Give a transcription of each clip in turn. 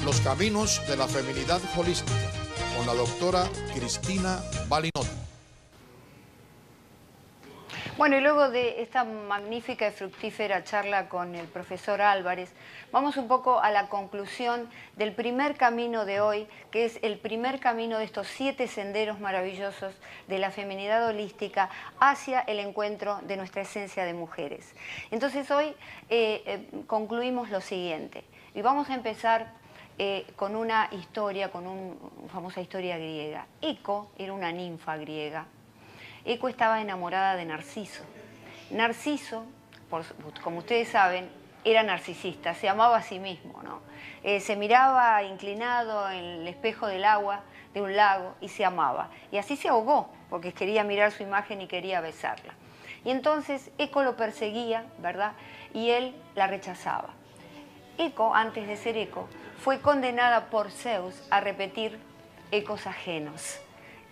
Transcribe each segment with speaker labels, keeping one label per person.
Speaker 1: Los caminos de la feminidad holística, con la doctora Cristina Balinot.
Speaker 2: Bueno, y luego de esta magnífica y fructífera charla con el profesor Álvarez, vamos un poco a la conclusión del primer camino de hoy, que es el primer camino de estos 7 senderos maravillosos de la feminidad holística hacia el encuentro de nuestra esencia de mujeres. Entonces hoy concluimos lo siguiente, y vamos a empezar con una historia, con una famosa historia griega. Eco era una ninfa griega. Eco estaba enamorada de Narciso. Narciso, como ustedes saben, era narcisista, se amaba a sí mismo, ¿no? Se miraba inclinado en el espejo del agua de un lago y se amaba. Y así se ahogó, porque quería mirar su imagen y quería besarla. Y entonces Eco lo perseguía, ¿verdad? Y él la rechazaba. Eco, antes de ser Eco, fue condenada por Zeus a repetir ecos ajenos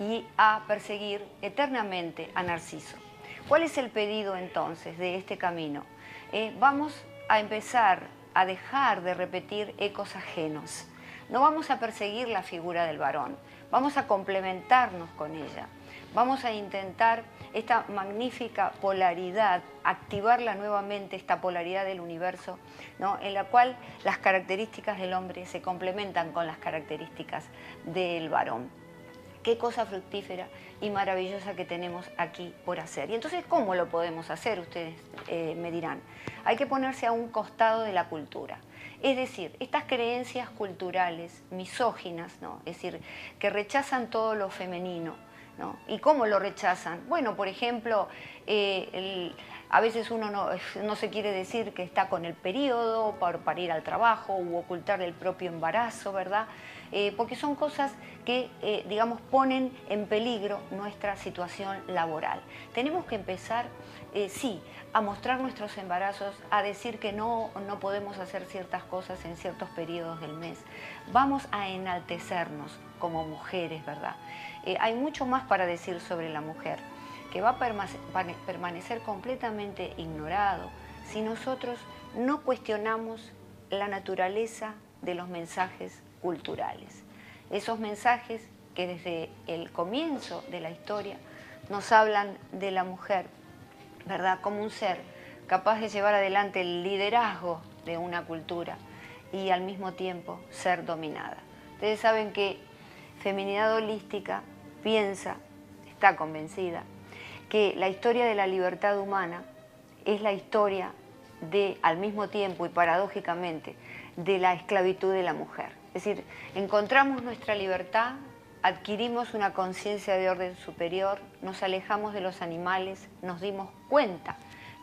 Speaker 2: y a perseguir eternamente a Narciso. ¿Cuál es el pedido entonces de este camino? Vamos a empezar a dejar de repetir ecos ajenos. No vamos a perseguir la figura del varón, vamos a complementarnos con ella. Vamos a intentar esta magnífica polaridad, activarla nuevamente, esta polaridad del universo, ¿no? En la cual las características del hombre se complementan con las características del varón. Qué cosa fructífera y maravillosa que tenemos aquí por hacer. Y entonces, ¿cómo lo podemos hacer? Ustedes me dirán. Hay que ponerse a un costado de la cultura. Es decir, estas creencias culturales misóginas, ¿no? Es decir, que rechazan todo lo femenino, ¿no? ¿Y cómo lo rechazan? Bueno, por ejemplo, a veces uno no se quiere decir que está con el periodo para ir al trabajo u ocultar el propio embarazo, ¿verdad? Porque son cosas que, digamos, ponen en peligro nuestra situación laboral. Tenemos que empezar, sí, a mostrar nuestros embarazos, a decir que no podemos hacer ciertas cosas en ciertos periodos del mes. Vamos a enaltecernos como mujeres, ¿verdad? Hay mucho más para decir sobre la mujer, que va a permanecer completamente ignorado si nosotros no cuestionamos la naturaleza de los mensajes culturales. Esos mensajes que desde el comienzo de la historia nos hablan de la mujer, ¿verdad? Como un ser capaz de llevar adelante el liderazgo de una cultura y al mismo tiempo ser dominada. Ustedes saben que Feminidad Holística piensa, está convencida, que la historia de la libertad humana es la historia de, al mismo tiempo y paradójicamente, de la esclavitud de la mujer. Es decir, encontramos nuestra libertad, adquirimos una conciencia de orden superior, nos alejamos de los animales, nos dimos cuenta,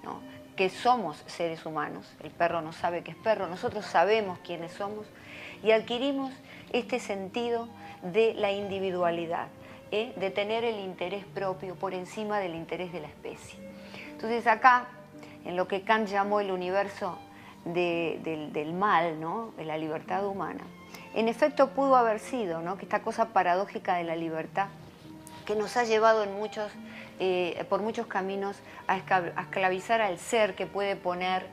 Speaker 2: ¿no?, que somos seres humanos. El perro no sabe que es perro, nosotros sabemos quiénes somos y adquirimos este sentido de la individualidad, de tener el interés propio por encima del interés de la especie. Entonces acá, en lo que Kant llamó el universo del mal, ¿no?, de la libertad humana, en efecto pudo haber sido, ¿no?, que esta cosa paradójica de la libertad que nos ha llevado por muchos caminos a esclavizar al ser que puede poner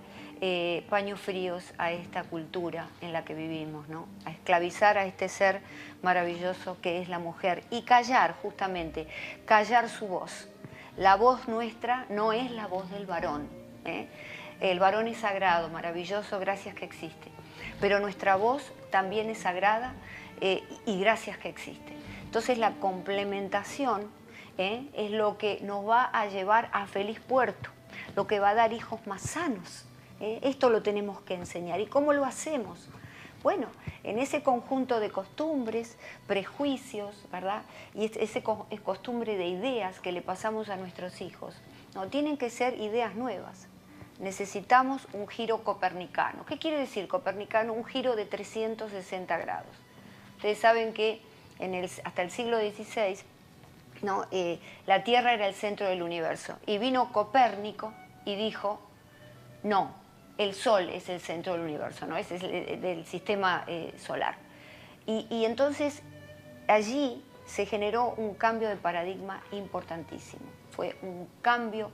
Speaker 2: paños fríos a esta cultura en la que vivimos, ¿no?, a esclavizar a este ser maravilloso que es la mujer y callar, justamente, callar su voz. La voz nuestra no es la voz del varón, ¿eh? El varón es sagrado, maravilloso, gracias que existe. Pero nuestra voz también es sagrada y gracias que existe. Entonces la complementación es lo que nos va a llevar a feliz puerto, lo que va a dar hijos más sanos. Esto lo tenemos que enseñar. ¿Y cómo lo hacemos? Bueno, en ese conjunto de costumbres, prejuicios, ¿verdad? Y ese costumbre de ideas que le pasamos a nuestros hijos, ¿no? Tienen que ser ideas nuevas. Necesitamos un giro copernicano. ¿Qué quiere decir copernicano? Un giro de 360 grados. Ustedes saben que hasta el siglo XVI, ¿no?, la Tierra era el centro del universo. Y vino Copérnico y dijo, no, el Sol es el centro del universo, ¿no? Es del sistema solar. Y entonces allí se generó un cambio de paradigma importantísimo. Fue un cambio,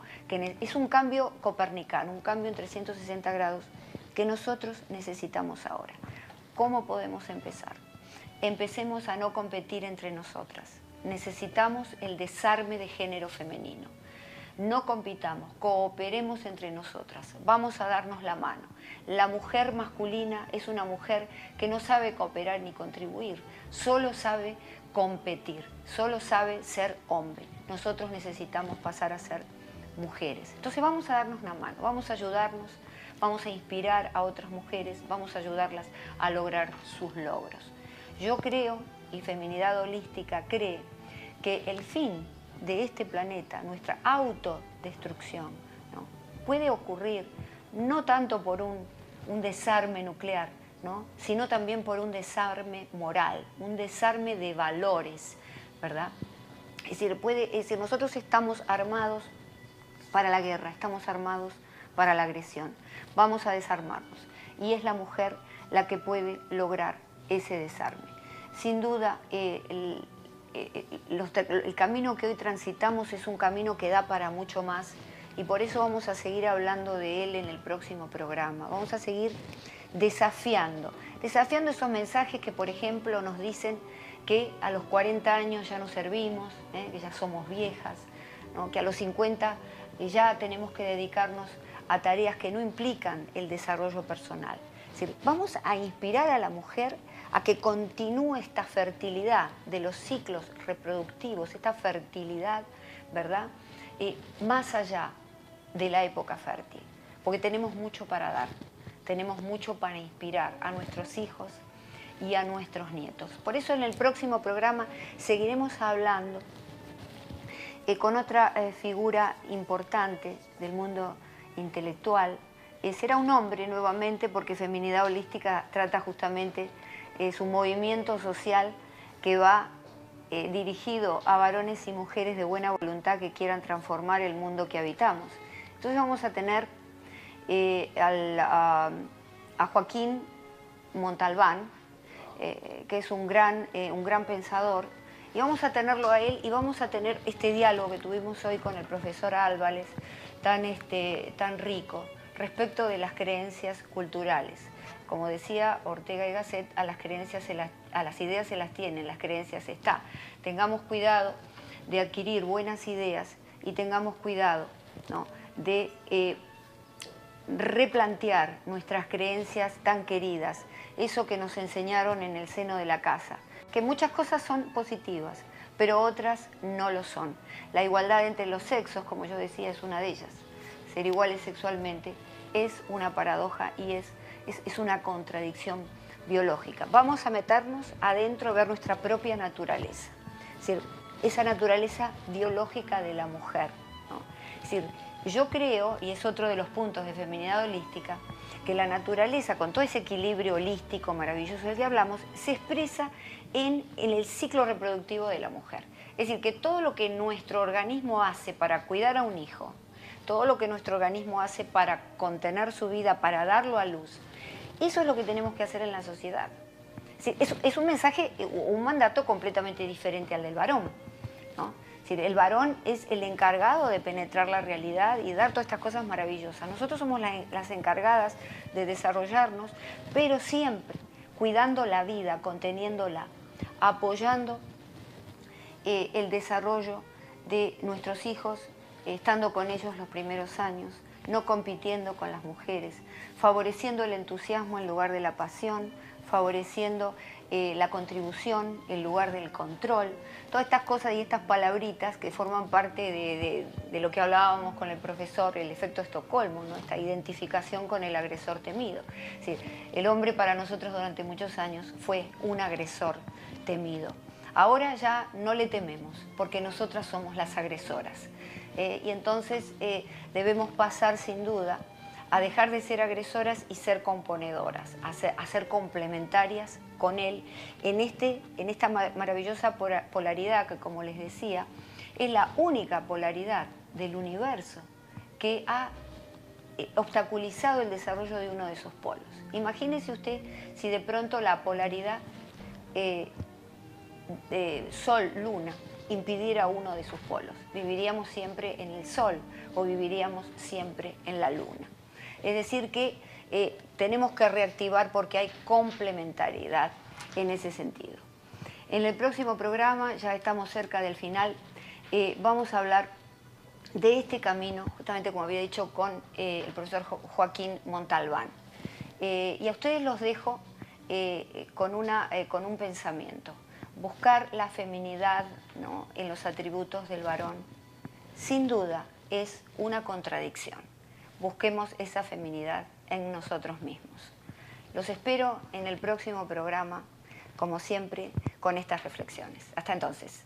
Speaker 2: es un cambio copernicano, un cambio en 360 grados que nosotros necesitamos ahora. ¿Cómo podemos empezar? Empecemos a no competir entre nosotras. Necesitamos el desarme de género femenino. No compitamos, cooperemos entre nosotras, vamos a darnos la mano. La mujer masculina es una mujer que no sabe cooperar ni contribuir, solo sabe competir, solo sabe ser hombre. Nosotros necesitamos pasar a ser mujeres. Entonces vamos a darnos la mano, vamos a ayudarnos, vamos a inspirar a otras mujeres, vamos a ayudarlas a lograr sus logros. Yo creo, y Feminidad Holística cree, que el fin de este planeta, nuestra autodestrucción, ¿no?, puede ocurrir no tanto por un desarme nuclear, ¿no?, sino también por un desarme moral, un desarme de valores, ¿verdad? Es decir, nosotros estamos armados para la guerra, estamos armados para la agresión. Vamos a desarmarnos. Y es la mujer la que puede lograr ese desarme. Sin duda, el camino que hoy transitamos es un camino que da para mucho más, y por eso vamos a seguir hablando de él en el próximo programa. Vamos a seguir desafiando esos mensajes que, por ejemplo, nos dicen que a los 40 años ya no servimos, que ya somos viejas, ¿no?, que a los 50 ya tenemos que dedicarnos a tareas que no implican el desarrollo personal. Es decir, vamos a inspirar a la mujer a que continúe esta fertilidad de los ciclos reproductivos, esta fertilidad, ¿verdad?, más allá de la época fértil, porque tenemos mucho para dar, tenemos mucho para inspirar a nuestros hijos y a nuestros nietos. Por eso en el próximo programa seguiremos hablando con otra figura importante del mundo intelectual. Será un hombre nuevamente, porque Feminidad Holística trata justamente su movimiento social que va dirigido a varones y mujeres de buena voluntad que quieran transformar el mundo que habitamos. Entonces vamos a tener a Joaquín Montalbán, que es un gran pensador, y vamos a tenerlo a él y vamos a tener este diálogo que tuvimos hoy con el profesor Álvarez, tan rico, respecto de las creencias culturales. Como decía Ortega y Gasset, a las ideas se las tienen, las creencias están. Tengamos cuidado de adquirir buenas ideas y tengamos cuidado, ¿no?, de replantear nuestras creencias tan queridas, eso que nos enseñaron en el seno de la casa, que muchas cosas son positivas, pero otras no lo son. La igualdad entre los sexos, como yo decía, es una de ellas. Ser iguales sexualmente es una paradoja y es una contradicción biológica. Vamos a meternos adentro, a ver nuestra propia naturaleza, es decir, esa naturaleza biológica de la mujer, ¿no? Es decir, yo creo, y es otro de los puntos de Feminidad Holística, que la naturaleza, con todo ese equilibrio holístico maravilloso del que hablamos, se expresa en el ciclo reproductivo de la mujer. Es decir, que todo lo que nuestro organismo hace para cuidar a un hijo, todo lo que nuestro organismo hace para contener su vida, para darlo a luz, eso es lo que tenemos que hacer en la sociedad. Es un mensaje, un mandato completamente diferente al del varón, ¿no? Es decir, el varón es el encargado de penetrar la realidad y dar todas estas cosas maravillosas. Nosotros somos las encargadas de desarrollarnos, pero siempre cuidando la vida, conteniéndola, apoyando el desarrollo de nuestros hijos, estando con ellos los primeros años, no compitiendo con las mujeres, favoreciendo el entusiasmo en lugar de la pasión, favoreciendo la contribución en lugar del control. Todas estas cosas y estas palabritas que forman parte de lo que hablábamos con el profesor, el efecto Estocolmo, ¿no?, esta identificación con el agresor temido. Es decir, el hombre para nosotros durante muchos años fue un agresor temido. Ahora ya no le tememos, porque nosotras somos las agresoras. Y entonces debemos pasar sin duda a dejar de ser agresoras y ser componedoras, a ser complementarias con él en esta maravillosa polaridad que, como les decía, es la única polaridad del universo que ha obstaculizado el desarrollo de uno de esos polos. Imagínese usted si de pronto la polaridad de Sol-Luna impidiera uno de sus polos. Viviríamos siempre en el Sol o viviríamos siempre en la Luna. Es decir que tenemos que reactivar porque hay complementariedad en ese sentido. En el próximo programa, ya estamos cerca del final, vamos a hablar de este camino, justamente como había dicho, con el profesor Joaquín Montalbán. Y a ustedes los dejo con un pensamiento. Buscar la feminidad, ¿no?, en los atributos del varón, sin duda, es una contradicción. Busquemos esa feminidad en nosotros mismos. Los espero en el próximo programa, como siempre, con estas reflexiones. Hasta entonces.